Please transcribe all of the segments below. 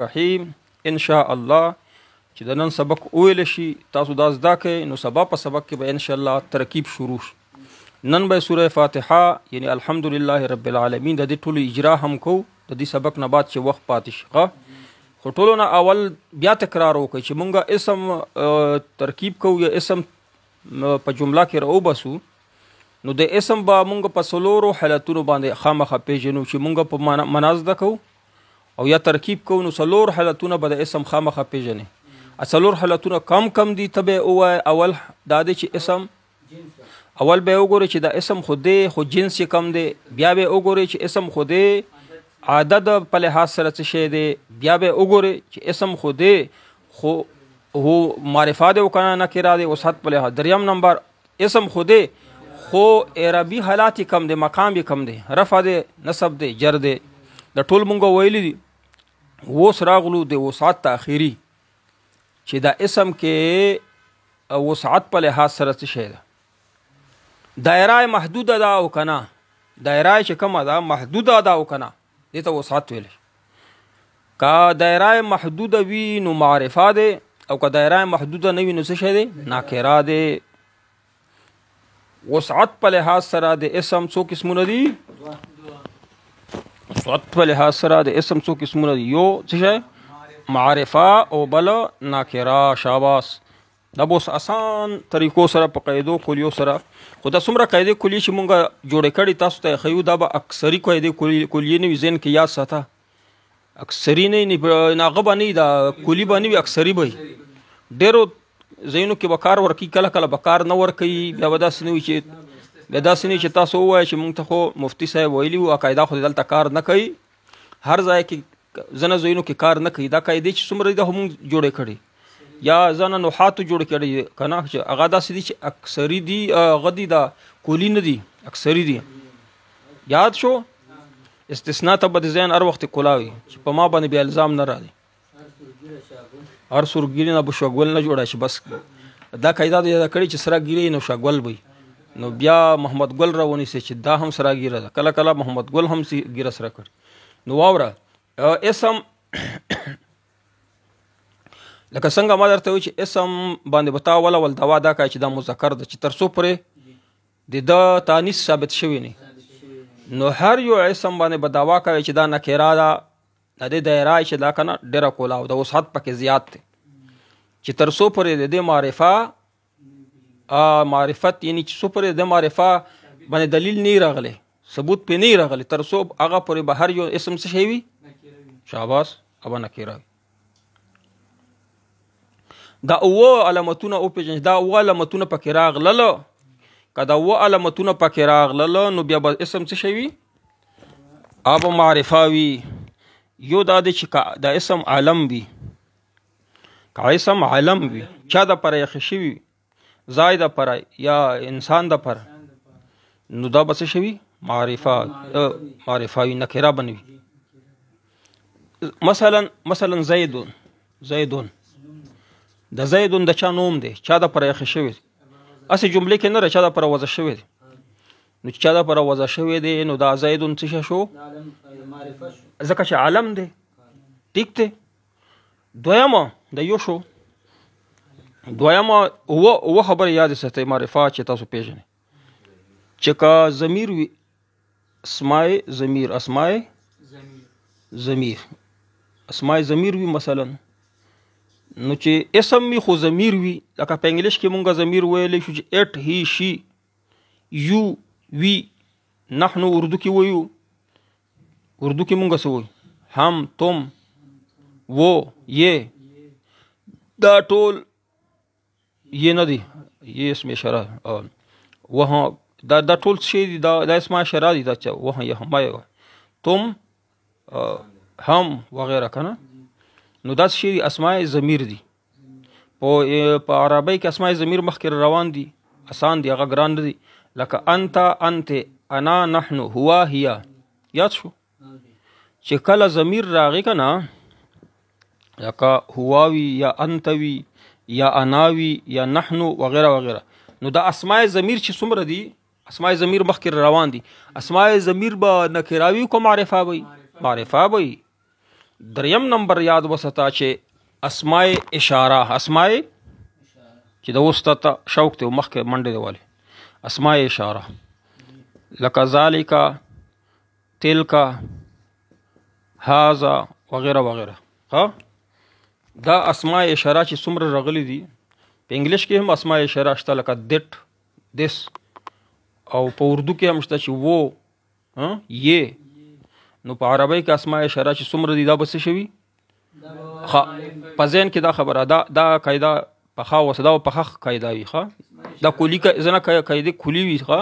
رحیم ان شاء الله چې د نن سبق ویل شي تاسو دا زده کړئ نو سبا په سبق کې به ان شاء الله ترکیب شروع شي. نن به سوره فاتحه یعنی الحمدلله رب العالمین د دې ټولو اجرا هم کو د دې سبق نه بعد چې وخت پاتې شي خو ټولو نه اول بیا تکرار وکړئ چې مونږه اسم ترکیب کوو یا اسم په جمله کې راو بسو نو د اسم به مونږ په څلورو حالتونو باندې خامخا پیژنو چې مونږ په مناز ده کوو او یا ترکیب کو نو څلور حالتونه به د اسم خامخا پیژنې څلور حالتونه کم دي تبه او اول دا دی چې اسم اول به وګورئ چې دا اسم خو جنس کم دی بیا به وګورئ چې اسم خو عدد په لحاظ سره څه شی دی بیا به وګورئ چې اسم خو هو معرفه دی او کنه نکره دی وسط په لحاظ دریم نمبر اسم خو اعرابي حالات کم دی مقام کم دی رفع دی نصب دی جر دی د ټول مونږ ویلی دي وس راغلو د وسعت تاخیری چې دا اسم کې وسعت په لحاظ سره څه شی ده دایره محدوده ده او کنه دایره چې کومه ده محدوده ده او کنه دې ته وسعت ویل کا دایره محدوده وي نو معرفه ده او کا دایره محدوده نه وي نو څه شی ده ناکره ده. وسعت په لحاظ سره د اسم څو قسمونه دي وسعت په لحاظ سره د اسم څو قسمونه دي یو څه شی معرفه او بل ناکره. شاباس دا بوس آسان طریقو سره په قاعدو کلیو سره خو دا څومره قاعده کلی چې مونږ جوړې کړي تاسو ته خیو دا به اکثری قاعده کلی نه وي ذهن کې یاد ساته اکثری نه ناغه باندې دا کلی باندې اکثری به ډیرو ذهنو کې بکار ورکی کله بکار نه ورکی بیا وداس نه وي چې چې تاسو وایئ چې مونږ ته خو مفتی صاحب ویلي وو قاعده خو دلته کار نه کوي هر ځای کې ځنه ځایونو کې کار نه کوي دا قاعده چې څومره دي مونږ جوړې کړي یا ځنه نحاتو جوړ کړي کنه چې هغه داسې دي چې اکثری دي غدي دا کولی نه دي اکثری دي یاد شو استثناء ته بد ذهن هر وخت کولاوي چې په ما باندې بیا الزام نه راځي هر سورګیری نه بشوګول نه جوړه شي بس دا قاعده دا کړي چې سره ګیری نو شګول وي نو بیا محمد ګل راونی سي چې دا هم سره ګیره ده کله محمد ګل هم سي ګیره سره کړ نو واوره اسم لکه څنګه ما درته وی چې اسم باندې بتا ول دوا دا کوي چې دا مذکر ده چې ترسو پرې د تانیث ثابت شوی نه نو هر یو اسم باندې بداوا کوي چې دا نکره ده د دایره چې دا کنه ډیره کولا او د وسعت پکې زیات دي چې ترسو پرې د معرفه معرفت یعنی چې سپر د معرفه باندې دلیل نه راغلی ثبوت په نه راغلی ترسو هغه پرې به هر یو اسم څه شي وي شاباس ابا نکره دا او علامتونه او پیژنې دا او علامتونه پکې راغلل کدا او علامتونه پکې راغلل نو بیا به اسم څه شي وي اب معرفه وي یو دا د چې دا اسم عالم وي کا اسم عالم وي چا د پرې خشي وي زائد پر یا انسان د پر نو دا بس شوی معرفه نکره بنوي مثلا زیدون د زیدون د چا نوم دی چا د پر یخ شوی اسی جمله کې نه چا د پر وضع شوی نو چا د پر وضع شوی دی نو دا زیدون څه شو ځکه چې عالم دی ټیک دی دویمه د یو شو دویمه او خبر یاد ساتئ معرفه چې تاسو پیژنئ چې کا ضمیر وي اسماء ضمیر وي مثلا نو چې اسم می خو ضمیر وي لکه په انګلیش کې مونږه ضمیر ویلی شو چې اټ هی شي یو وی نحنو اردو کې ویو اردو کې مونږه سوي هم تم وہ یہ دا ټول یہ نه دي یہ اسم اشاره وها دا ټول شی دي دا اسم اشاره دي دا چې وها یہ هم تم هم وغیرہ کنه نو دا شی اسماء ضمیر دي په عربی کې اسماء ضمیر مخکې روان دي آسان دي هغه ګران دي لکه انت انا نحن هو هي یاد شو چې کله ضمیر راغی کنه لکه هو وی یا انت وی یا اناوی یا نحنو وغیرہ وغیرہ نو دا اسماء ضمیر چې څومره دي اسماء ضمیر مخکې روان دي اسماء ضمیر به نکراوی کو معرفه وي دریم نمبر یاد وساته چې اسماء اشاره، اسماء چې د وسط شوق ته مخکې منډه دی والی، اسماء اشاره لکه ذالک، تلک، هذا وغیره وغیره. ها دا اسماء اشاره چې څومره راغلي دي په انګلیش کې هم اسماء اشاره شته لکه دیٹ، دس، او په اردو کې هم شته چې وو، یہ. نو په عربی کې اسماء اشاره چې څومره دي دا به څه شوي په ذهن کې دا خبره دا قاعده په خا وسدا او په خ قاعده وي. ښه دا کلی ځنه قاعده کلی وي، ښه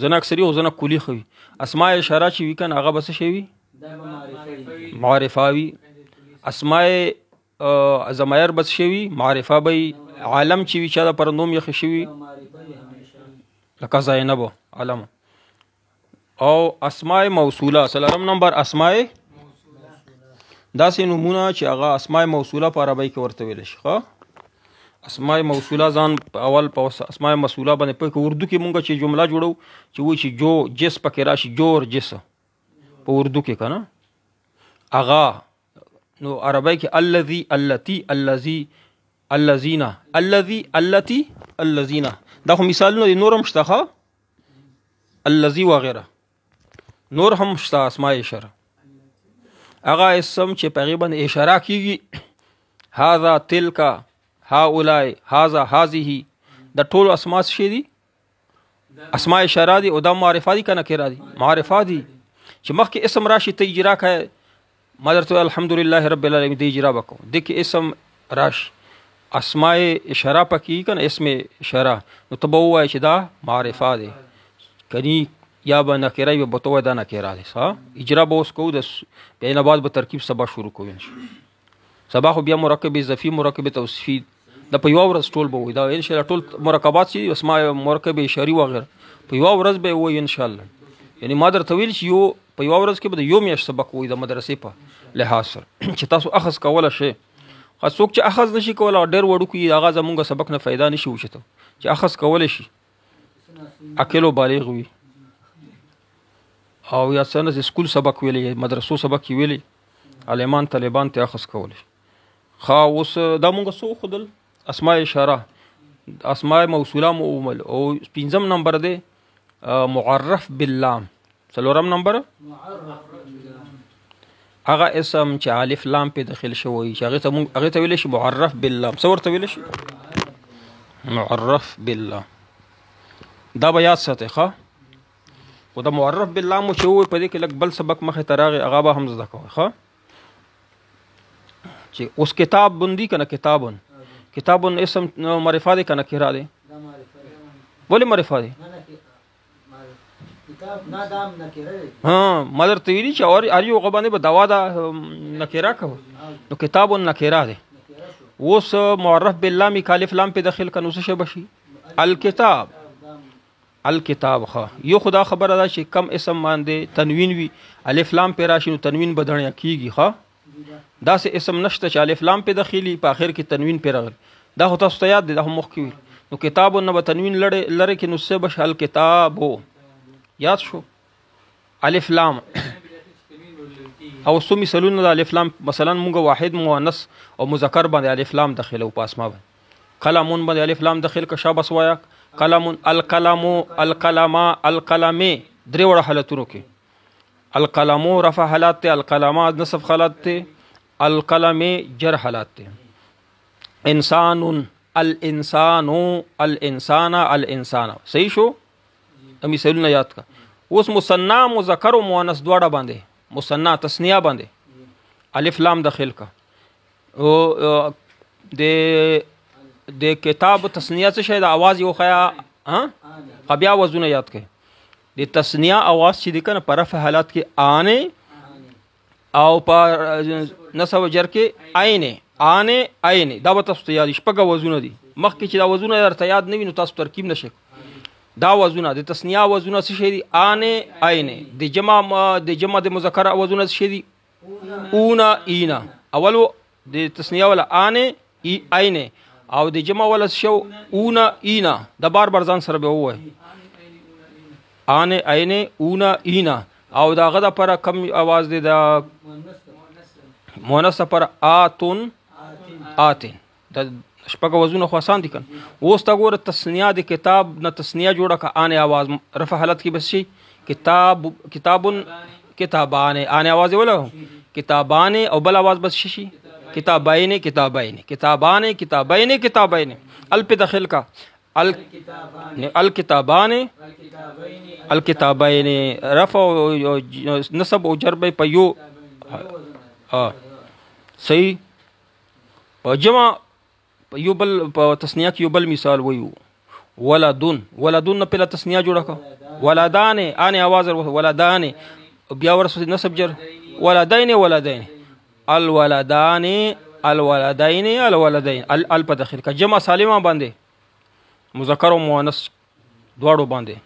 ځنه اکثري او ځنه کلی خوي. اسماء اشاره چې وي کنه هغه به څه شوي معرفاوي. اسماء ضمایر بس شوي معرفه به عالم چې وي چا د پر نوم یې شوي لکه زینب علم. او اسماء موصوله څلورم نمبر اسماء داسې نومونه چې هغه اسماء موصوله په عربی کې ورته ویل شي. ښه اسماء موصوله ځان اول په اسماء موصوله باندې په اردو کې مونږ چې جمله جوړو چې وایي چې جو جس پکې راشي، جور جس په اردو کې کنه اغا. نو عربی کې الذي، التي، الذي، الذين، الذي، التي، الذين، دا خو مثالونه دي، نور هم شته. ښه الذي وغیره نور هم شته اسماء اشاره. هغه اسم چې په هغې باندې اشاره کېږي، هذا، تلک، هؤلاء، هذا، هذه، د ټولو اسماء څه دي؟ اسماء اشاره دي. او دا معرفه دي که نکره دي؟ معرفه دي. چې مخکې اسم راشي ته اجرا کوې، ما درته الحمدلله رب العالمین د اجرا به کوم، دې کې اسم راشي اسماء اشاره پکې کنه اسم اشاره، نو ته به ووایې چې دا معرفه دی کني یا به نکره وي به ته وایې دا نکره دی. ښه اجرا به اوس کوو، د بیا نه بعد به ترکیب سبا شروع کوو انشاءالله. سبا خو بیا مرکب اضافي، مرکب توصیفي د په یوه ورځ ټول به وایي. دا انشاءالله ټول مرکبات چې اسماء مرکب اشاري وغیره په یوه ورځ به وایي انشاءالله. یعنی ما درته ویل چې یو په یوه ورځ کې به د یو میاشت سبق وایي د مدرسې په لحاظ سره چې تاسو اخذ کولی شئ. څوک چې اخذ نشي کولی ډېر وړوکی هغه زمونږ سبق نه فایده نشي وچته، چې اخذ کولی شي عاقل و بالغ وي او یا څه نه سکول سبق ویلی، مدرسو سبق یې ویلی، عالمان طالبان ته اخذ کولی شي. ښه اوس دا مونږ څه وښودل اسماء اشاره، اسماء موصوله مو ومل. او پنځم نمبر دی معرف باللام. څلورم نمبر هغه اسم چې الف لام په داخل شوی چې هغه ته ویل شي معرف باللام. څه ورته ویل شي؟ معرف بالله. دا به یاد ساتئ. ښه خو دا معرف باللام چې ووایي په دې کې لږ بل سبق مخې ته راغی هغه به هم زده کوئ. ښه چې اوس کتاب بندي که نه کتابون، کتابون اسم معرفه دی که نکره دی؟ ولې معرفه دی؟ ما درته ویلي چې هر یو هغه باندې به دوا ده نکره کوه، نو کتاب نکره دی. اوس معرف باللام کې الف لام په داخل کنو څه شی بشي؟ الکتاب. الکتاب. ښه یو خدا خبره ده چې کم اسم باندې تنوین وي الف لام په راشي نو تنوین بدړیا کیږي. ښه داسې اسم نشته چې الف لام په داخلي په اخر کې تنوین په راغلی. دا خو تاسو ته یاد دی، دا هم مخکې ویل. نو کتاب نه به تنوین لرې کې نو څه بشي؟ الکتابو. یاد شو الف لام. او څو مثالونه د الف لام، مثلا مونږ واحد مؤنث او مذکر باندې الف لام داخله او په اسماء باندې قلمون باندې الف لام داخل که شابه سوایا قلمون، القلمو، القلما، القلمه، درې وړه حالتونو کې. القلمو رفع حالات ته، القلما نصب حالات ته، القلمه جر حالات ته. انسان، الانسان، الانسان، الانسان. صحیح شو؟ مثالونه یاد کا. اوس مثنا مذکر او مؤنث دواړه باندې، مثنا تسنیه باندې الف لام داخل کا. او د کتاب تسنیه څه شی د आवाज یو خیا بیا وزونه یاد کړئ. د تسنیه आवाज چې د کنه په رفع حالات کې آنه او په نصب جر کې عینه، آنه عینه. دا به تاسو ته یاد شپږ وزونه دي. مخکې چې دا وزونه درته یاد نه وي نو تاسو ترکیب نشئ. دا وزونه د تسنیه وزونه څه شي دي؟ آنه عینه. د جمع د مذکر وزونه څه شي دي؟ اونا اینا. اولو د تسنیه ولا آنه عینه او د جمع ولا شو اونا اینا. د بار بار ځان سره به وای آنه عینه اونا اینا. او دا غدا پر کم आवाज دی د مؤنث پر آتن آتن د شپږ وزونه خو آسان دي کنه. اوس تا ګوره تسنیه د کتاب نه تسنیه جوړه که آن آواز رفع حالت کې بس شي کتاب کتابن کتابان آن آواز ولا کتابان او بل آواز بس شي کتابین کتابین کتابان کتابین کتابین ال په داخل کا الکتابان الکتابین رفع نصب او جر په یو صحیح. په جمع یو بل په تسنیه کې یو بل مثال وایو ولدن ولدن په تسنیه جوړه کا ولدان ان आवाज ولدان بیا ورسره نسب جر ولدین ولدین الولدان الولدین الولدین ال په داخل کا جمع سالمه باندې مذکر او مؤنث دواړو باندې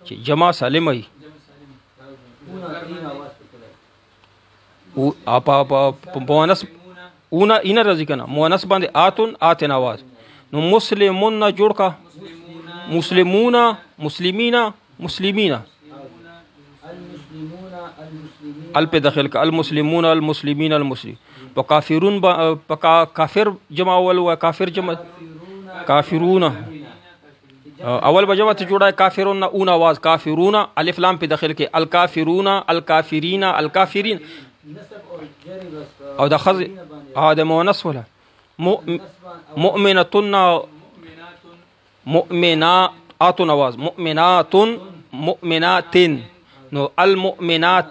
چې جمع سالمه وي او په مؤنث اونا اینا راځي کنه مؤنث باندې آتن آتن आवाज نو مسلمون جوړ کا مسلمون مسلمینا مسلمینا ال په داخل کا المسلمون المسلمین المسلم وکافرون کافر جمع اول و کافر جمع کافرون اول بجمع ته جوړه کافرون اون आवाज کافرون الف لام په داخل کې الکافرون الکافرین الکافرین او د خز د مؤنث ولا مؤمنتن مؤمنات आवाज مؤمنات مؤمنات نو المؤمنات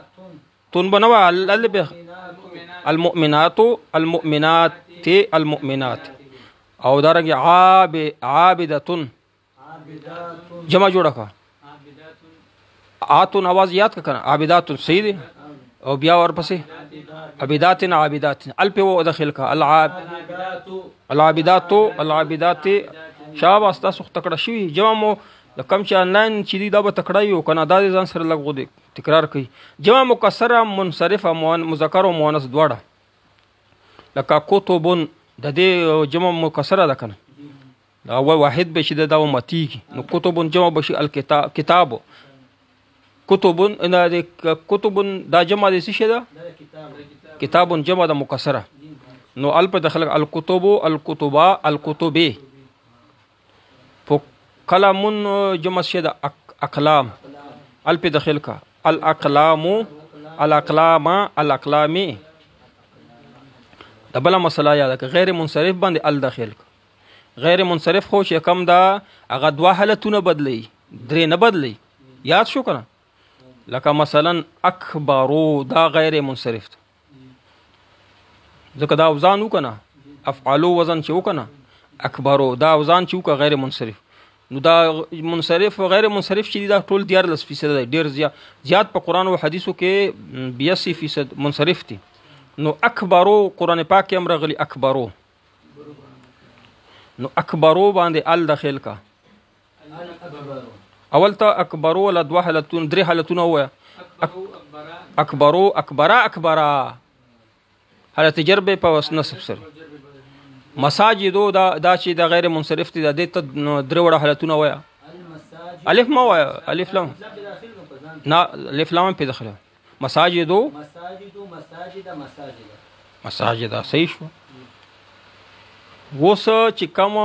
تن بنوا المؤمنات المؤمنات المؤمنات او دارنګ عابدتن جمع جوړه کا آتن आवाज یاد کا کنه عابدات صحیح دی او بیا ورپسې عبادات عابدات الف و داخل کا العابدات العابدات شاباس تاسو تکړه شوی جمع مو د کم چې آنلاین چې دی دا به تکړه یو کنه دا ځان سره لګو دی تکرار کوي جمع مکسره منصرفه مذکر او مؤنث دواړه لکه کتبون د دې جمع مکسره ده کنه دا واحد به شي دا متی نو کتبون جمع بشي الکتاب کتاب کتبون ان کتبون دا جمع د څه ده کتابون جمع د مکسره نو الف دخل الکتب الکتبا الکتبه قلم جمع شد اقلام الف داخل کا الاقلام الاقلام الاقلامی دبل مسئله یاد غیر منصرف باندې ال داخل کا غیر منصرف خو چې کم دا هغه دوه حالتونه بدلی درې نه بدلی یاد شو کنه لکه مثلا اکبرو دا غیر منصرف ځکه دا اوزان وکنه افعالو وزن چې وکنه اکبرو دا اوزان چې وکه غیر منصرف نو دا منصرف و غیر منصرف چې دا ټول 14% دی ډیر زیات په قران او حدیثو کې 82% منصرف دي نو اکبرو قران پاک کې امر غلی اکبرو نو اکبرو باندې ال داخل کا اول ته اکبرو ولا دوه حالتون درې حالتونه وای اکبرو اکبرا اکبرا حالت جرب په نسب سره مساجدو دا چې د غیر منصرف دي د ته درې وړه حالتونه وای الف ما وای الف لام نه الف لام په داخله مساجدو مساجد مساجد صحیح شو وس چې کوم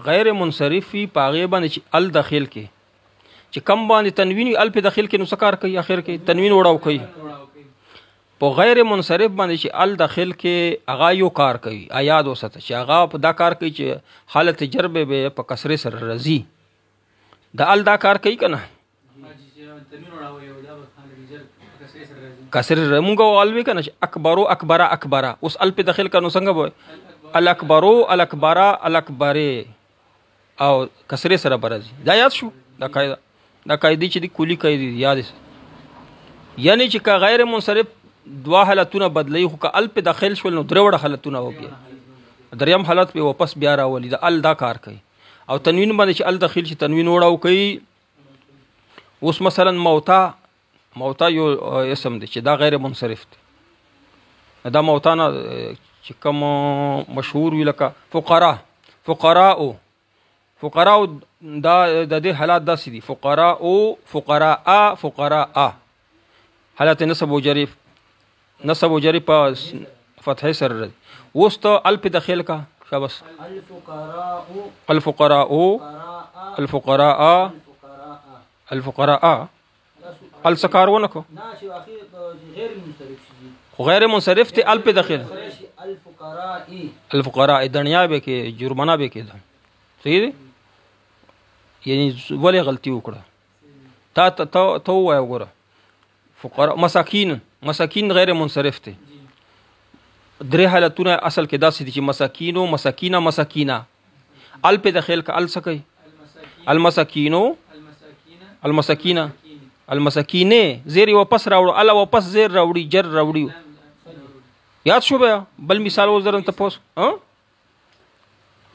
غیر منصرفي پاغه باندې چې ال داخل کې چې کم باندې تنوین ال په داخل کې نو سکار کوي اخر کې تنوین وړاو کوي په غیر منصرف باندې چې ال داخل کې اغا یو کار کوي یاد وسته چې اغا په دا کار کوي چې حالت جرب به په کسره سره رضی د ال دا کار کوي کنه کسره رمغه والوي کنه چې اکبرو اکبرا اکبرا اوس ال په داخل کنو څنګه وای الاکبرو الاکبرا الاکبره او کسره سره برازي دا یاد شو دا قاعده چې دی کلی قاعده یاد یعنی چې غیر منصرف دوا حالتونه بدلی خو که ال په داخل شول نو درې وړه حالتونه وګي دریم حالت په واپس بیا راولي دا ال دا کار کوي او تنوین باندې چې ال داخل شي تنوین وړاو کوي اوس مثلا موتا یو اسم دی چې دا غیر منصرف دی دا موتا نه چې کوم مشهور وی لکه فقراء دا د دې حالات داسې دي فقراء حالت نسب و جری په فتحې سره راځي. اوس ته ال په داخل کا شابس الفقراء الفقراء الفقراء السکارونه کو خو غیر منصرف ته ال په داخل الفقراء دنیا به کې جرمانه به کې ده. صحیح دی یعنی ولې غلطي وکړه تا وایه وګوره فقراء مساکین غیر منصرف ته درې حالتونه اصل کې داسې دي چې مساکینه ال په داخل کا ال سکی المساکینه زیر واپس راوړو ال واپس زیر راوړي جر راوړي. یاد شو بیا بل مثال وزرم ته پوس ها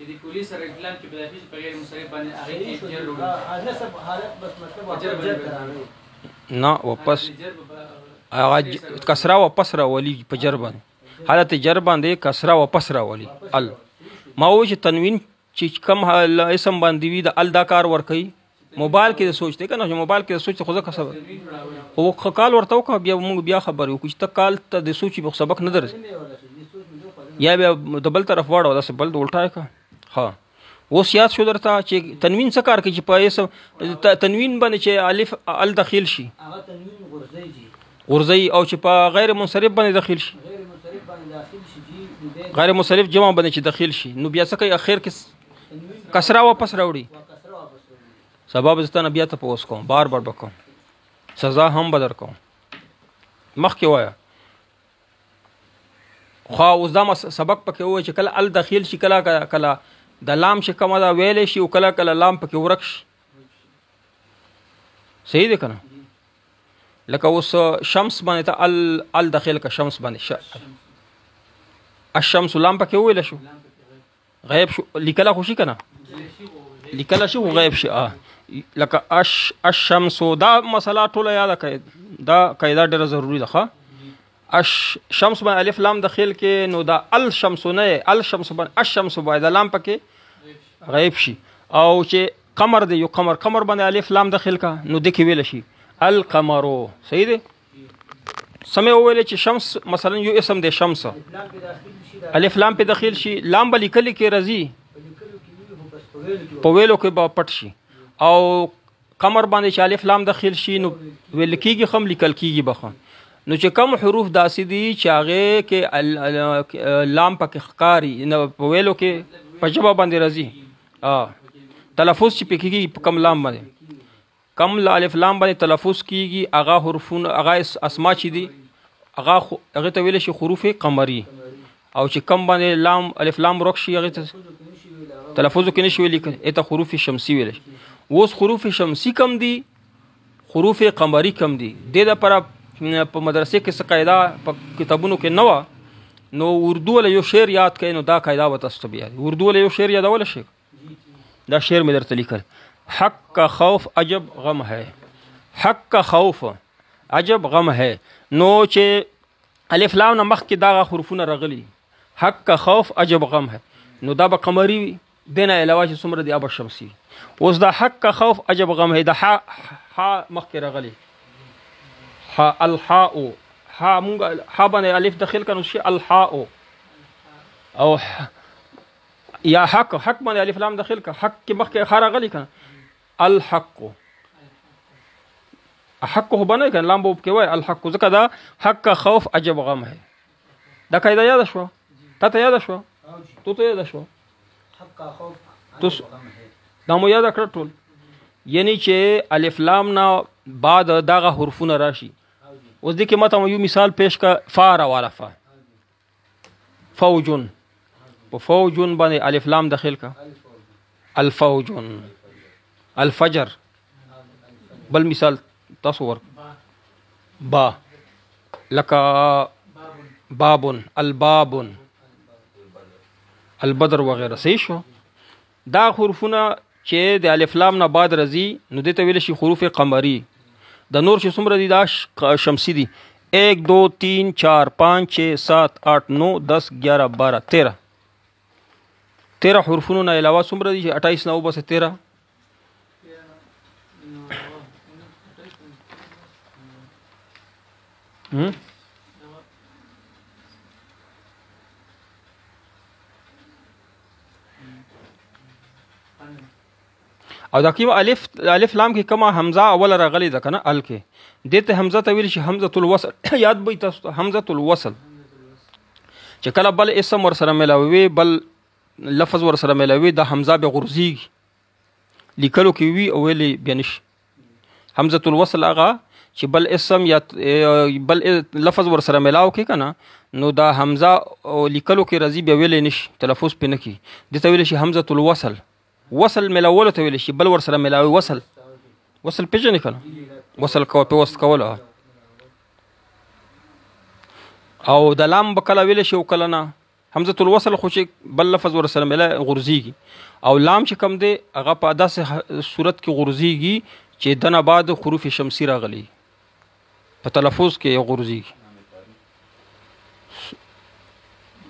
دې کلی سره کلام کې بلافي په غیر منصرف باندې هغه جر وروړي نسب حالت بس مطلب نه واپس هغه کسره واپس راولي په جر باندې حالت جر باندې کسره واپس راولي ال ما و چې تنوین چې کم اسم باندې وي د ال دا کار ور کوي. موبایل کې سوچته کنه موبایل کې سوچ خو ځکه سبب خو کال ورته وکړه بیا موږ بیا خبرو کوم چې ته کال ته د سوچي په سبق نه درځي یا بیا د بل طرف واړو داسې بل الټای کا. ها اوس یاد شو درته چې تنوین څه کار کوي چې په اسم تنوین باندې چې الف ال داخل شي هغه تنوین غرزي او چې په غیر منصرف باندې داخل شي غیر منصرف جمع باندې چې داخل شي نو بیا څه کوي اخر کې کسره واپس راوړي. سبب زتان بیا ته پوس کوم بار بکوم سزا هم بدر کوم مخکې وایا خو اوس دا سبق پکې وای چې کله ال داخل شي کله د لام شي کومه دا ویلې شي او کله لام پکې ورک شي. صحیح ده کنه لکه اوس شمس باندې ته ال داخل کا شمس باندې الشمس لام پکې ویل شو غیب شو لیکلا خوشي کنه لیکلا شو غیب شي لکه الشمس دا مسله ټوله یاد کړئ دا قاعده ډیره ضروری ده. ښه الشمس باندې الف لام داخل کې نو دا الشمس نه الشمس باندې الشمس باندې لام پکې غیب شي او چې قمر دی یو قمر باندې الف لام داخل کا نو د کې ویل شي القمر. صحیح دی سمې ویل چې شمس مثلا یو اسم دی شمس الف لام په داخل شي لام بلی کلی کې رضی په ویلو کې به پټ شي او قمر باندې چې الف لام داخل شي نو ویل کېږي خم لیکل کېږي بخم نو چې کم حروف داسې دي چې هغه کې لام پکې ښکاري نو په ویلو کې په ژبه باندې راځي تلفظ چې پکېږي په کم لام باندې کم الف لام باندې تلفظ کېږي هغه حروفونه هغه اسما چې دي هغه ته ویل شي حروف قمري او چې کم باندې لام الف لام ورک شي هغه ته تلفظ کې نشي ویل کېږي ته حروف شمسي ویل شي. اوس حروف شمسي کم دي حروف قمري کم دي د لپاره په مدرسې کې څه قاعده په کتابونو کې نه و نو اردو له یو شعر یاد کړئ نو دا قاعده به تاسو ته بیا اردو له یو شعر یادول شي. دا شعر مې درته لیکل حق کا خوف عجب غم ہے حق کا خوف عجب غم ہے نو چې الف لام نه مخکې دا حروفونه راغلي حق کا خوف عجب غم ہے نو دا به قمري وي دینه علاوه چې څومره دی اب شمسي. اوس دا حق کا خوف عجب غم ہے دا ح مخکې راغلي ح الحاء ح مونږ ح باندې الف داخل کړو شي الحاء او یا حق باندې الف لام داخل کا حق کې مخکې خاره غلي کنه الحق حق هو باندې کنه لام بوب کې وای الحق ځکه دا حق کا خوف عجب غم ہے. دا قاعده یاد شو ته یاد شو تو یاد شو حق کا خوف عجب غم ہے دا مو یاد کړ ټول یعنی چې الف لام نه بعد داغه حروفونه راشي. اوس دې کې ماته یو مثال پیش کا فار والا فا فوجن په فوجن باندې الف لام داخل کا الفوجن الفجر بل مثال تصور با لکا بابن البابن البدر وغیرہ. صحیح شو دا حروفونه چې د الف لام نه بعد راځي نو دې ته ویل شي حروف قمري. د نور چې څومره دي دا شمسي دي 1 2 3 4 5 6 7 8 9 10 11 12 13 حروفونو نه علاوه څومره دي 28 نه وبس 13 13 او دا کیما الف لام کې کما حمزه اول راغلی ده کنه ال کې دته حمزه ته ویل شي حمزه الوصل یاد به تاسو حمزه الوصل چې کله بل اسم ور سره ملاوي بل لفظ ور سره ملاوي د حمزه به غرزي لیکلو کې وی او ویلي بیانش حمزه الوصل هغه چې بل اسم یا بل لفظ ور سره ملاو کې کنه نو دا حمزه او لیکلو کې رضی به ویلې نش تلفظ پې نه کی دته ویل شي حمزه الوصل وصل ملاول ته ویل شي بل ور سره ملاوي وصل پیژنې کنه وصل کو په وست کول او د لام بکله ویل شي وکله نه حمزه الوصل خو چې بل لفظ ور سره ملا غرزيږي او لام چې کم دی هغه په داسې صورت کې غرزيږي چې دنه بعد حروف شمسی راغلي په تلفظ کې یو غرزيږي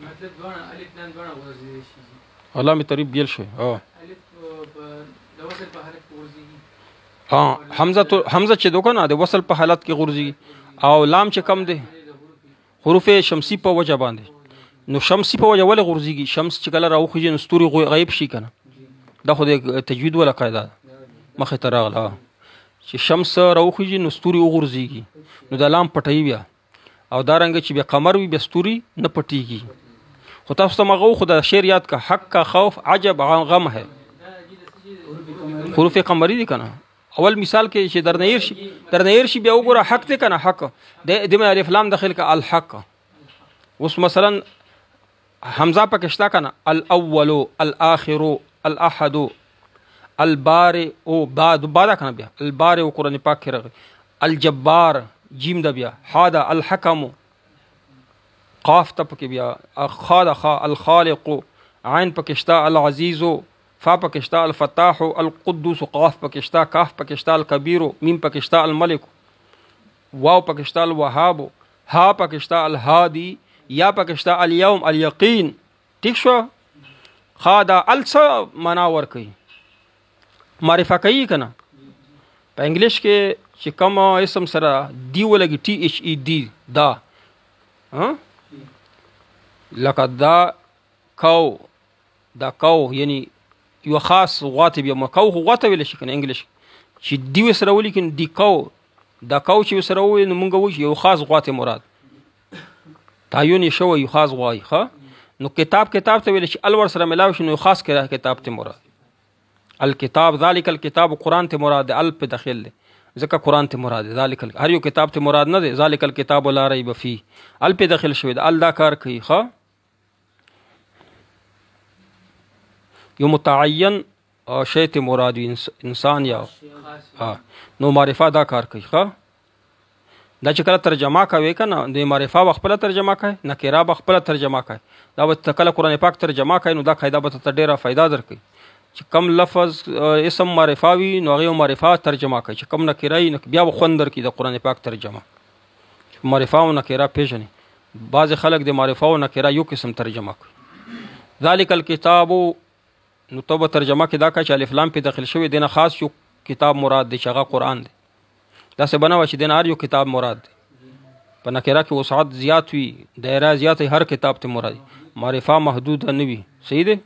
مطلب دوه الف لام دوه غرزي شي علامه تریب بیل شي حمزه چې دوکنه د وصل په حالت کې غرزي او لام چې کم دی حروف شمسی په وجه باندې نو شمسی په وجه ول غرزيږي شمس چې کله راوخیږي نو ستوري غیب شي کنه دا خو د تجوید ولا قاعده مخه تراغله چې شمس راوخیږي نو ستوري غرزيږي نو د لام پټي بیا او دا رنګ چې بیا قمر وي بیا ستوري نه پټيږي خو تاسو ته مغو خدا شعر یاد کا حق کا خوف عجب غم ہے حروف قمری دي کنه اول مثال کې چې درنیر شي بیا وګوره حق ته کنه حق د الف لام داخل کا الحق اوس مثلا حمزه پکشتا کنه الاول الاخر الاحد البارئ او بعد کنه بیا البارئ قرآن پاک کې راغلی الجبار جیم د بیا حادا الحکم قاف تپ کې بیا خا خا الخالق عین پکشتا العزیز فا پکشتا الفتاح القدوس قاف پکشتا کاف پکشتا الکبیر میم پکشتا الملک واو پکشتا الوهاب ها پکشتا الهادی یا پکشتا الیوم الیقین ٹھیک شو خادا السا مناور کوي معرفه کوي کنه په انګلیش کې چې کوم اسم سره دی ولګي ټي ایچ ای دی دا لکه دا کو یعنی یو خاص غواته بیا مکو غواته ویل شي کنه انګلیش چې دی وسره ولیکن دی کو دا کو چې وسره وي نو مونږ وایو یو خاص غواته مراد تعین شو یو خاص غوای ها نو کتاب ته ویل شي الور سره ملاوي شي نو خاص کړه کتاب ته مراد الکتاب ذالک الکتاب قران ته مراد الف داخل ځکه قران ته مراد ذالک هر یو کتاب ته مراد نه دی ذالک الکتاب لا ریب فيه الف داخل شوی ال دا کار کوي ها یو متعین شی ته مراد انسان یا نو معرفه دا کار کوي ښه دا چې کله ترجمه کوي کنه د معرفه خپل ترجمه کوي نکره خپل ترجمه کوي دا به کله قرآن پاک ترجمه کوي نو دا قاعده به ته ډیره فائدہ درکوي چې کم لفظ اسم معرفه وي نو هغه معرفه ترجمه کوي چې کم نکره بیا خوندر کی د قرآن پاک ترجمه معرفه او نکره پیژني بعض خلک د معرفه او نکره یو قسم ترجمه کوي ذالک الکتاب نو توبه ترجمه کې دا کا چې الف لام په داخل شوی دینه خاص یو کتاب مراد دی چې هغه قرآن دی دا څه بناوه چې دینه هر یو کتاب مراد دی په نکره کې وسعت زیات وي دایره زیات هر کتاب ته مراد معرفه محدود نه وي صحیح دی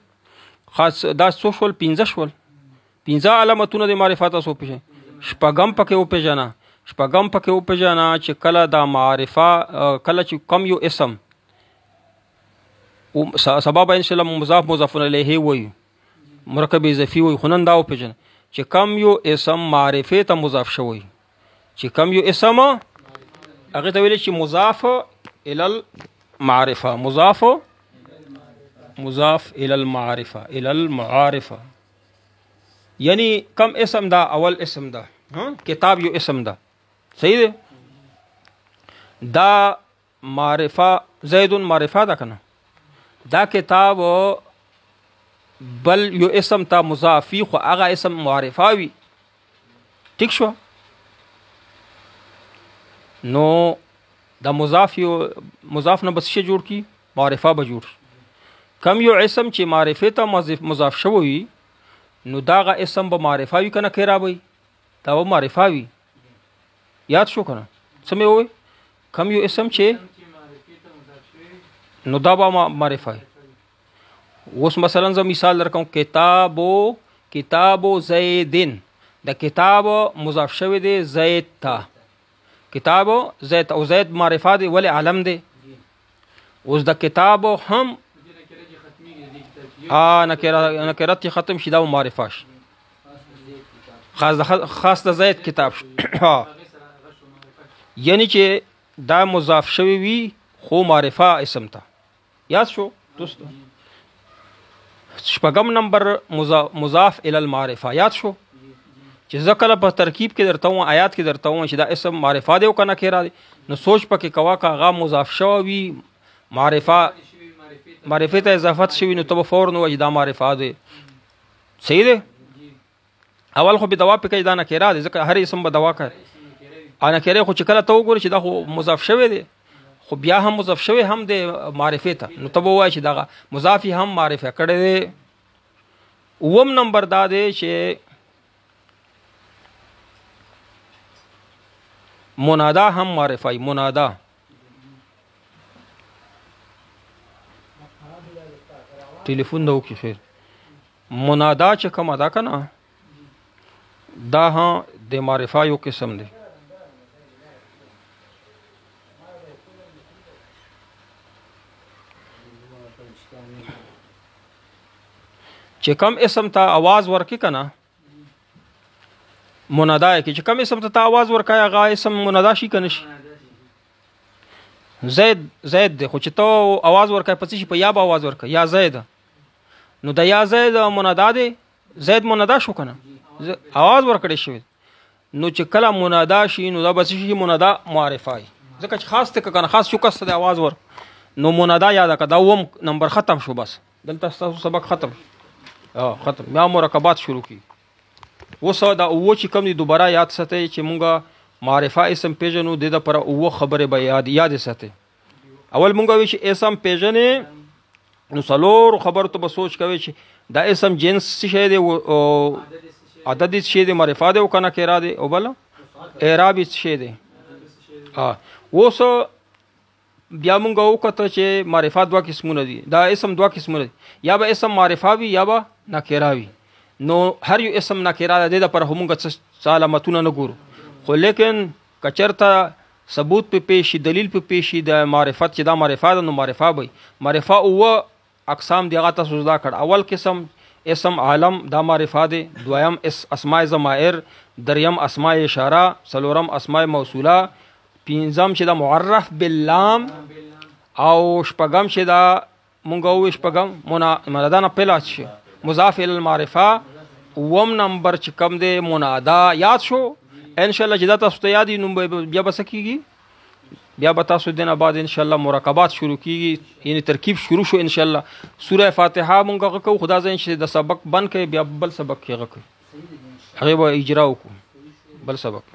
خاص دا سوشل 15 علامتونه د معرفت تاسو پېژنئ شپږم پکې وپېژنه چې کله دا معرفه کله چې کم یو اسم سبب ان شاء الله مضاف الیه وي مرکب اضافي وي خو نن دا وپېژنه چې کم یو اسم معرفه ته مضاف شوی چې کم یو اسم هغه ته ویل چې مضاف الی المعرفه مضاف الی المعارفه یعنی کم اسم دا اول اسم دا کتاب یو اسم دا صحیح دی دا معرفه زید معرفه دا کنه دا کتاب بل یو اسم تا مضافی خو هغه اسم معرفه وي ٹھیک شو نو دا مضاف نه بس شي جوړ کی معرفه به جوړ کم یو اسم چې معرفه ته مضاف شوی نو داغه اسم به معرفه وي کنه کیرا وي دا و معرفه وي یاد شو کنه سمې وي کم یو اسم چې نو دا به معرفه اوس مثلا زه مثال درکوم کتاب زیدن د کتاب مضاف شوی دی زید ته کتاب زید او زید معرفه دی ولی علم دی اوس د کتاب هم نکرت ختم شي دا معرفه شي خاص د زید کتاب یعنی چې دا مضاف شوی وي خو معرفه اسم ته یاد شو دوستو شپږم نمبر مضاف الی المعرفه یاد شو چې ځکه په ترکیب کې درته و آیات کې درته و چې دا اسم معرفه دی او کنه کېرا دی نو سوچ پکې کوا کا غا مضاف شوی وي معرفه ته اضافت شوی نو ته فورن وجه دا معرفه دی صحیح دی اول خو به دوا پکې دا نه کېرا دی ځکه هر اسم به دوا کوي انا کېره خو چې کله ته وګورې چې دا خو مضاف شوی دی خو بیا هم مضاف شوی هم د معرفه ته نو ته وایي چې دا مضافي هم معرفه کړی دی اوم نمبر دا دی چې منادا هم معرفه منادا ټلیفون دا وکړي خیر منادا چې کوم ادا کنه دا ها د معرفه یو قسم دی چې کم اسم ته आवाज ورکی کنه منادا کې چې کم اسم ته आवाज ورکای هغه اسم منادا شي کنه شي زید دی خو چې ته आवाज ورکای پڅ شي په یا به आवाज ورکای یا زید نو د یا زید منادا دی زید منادا شو کنه आवाज ورکړی شوی نو چې کله منادا شي نو دا بس شي منادا معرفه ځکه چې خاص ته کنه خاص شو کس د आवाज ور نو منادا یاد کړه دا وم نمبر ختم شو بس دلته تاسو سبق ختم ختم بیا مرکبات شروع کی وسو دا او چې کوم دی دوباره یاد ساتي چې مونږه معرفه اسم پیژنو د پر او خبره به یاد ساتي اول مونږه وی چې اسم پیژنې نو څلور خبر ته به سوچ کوي چې دا اسم جنس شی دی او عدد شی دی معرفه دی او کنه کېرا دی او بل اعراب شی دی وسو بیا مونږ وکړه چې معرفه دوا قسمونه دي دا اسم دوا قسمونه دي یا به اسم معرفه وي یا به نکره وي نو هر یو اسم نکره ده د پر همغه علامتونه نه ګورو خو لیکن کچرته ثبوت په پیشي دلیل په پیشي د معرفت چې دا معرفه ده نو معرفه وي معرفه او اقسام دی هغه تاسو زده کړ اول قسم اسم عالم دا معرفه ده دویم اسماء ضمائر دریم اسماء اشاره څلورم اسماء موصوله پنځم چې دا معرف باللام او شپږم چې دا مونږ او شپږم منادا نه پهلا شي مضاف الی المعرفه وم نمبر چې کم دی منادا یاد شو ان شاء الله چې دا تاسو ته یاد نو بیا بس کیږي بیا به تاسو دینه بعد ان شاء الله مرکبات شروع کیږي یعنی ترکیب شروع شو ان شاء الله سوره فاتحه مونږ کو خدا زین چې د سبق بن کې بیا بل سبق کې غو هغه به اجرا وکړو بل سبق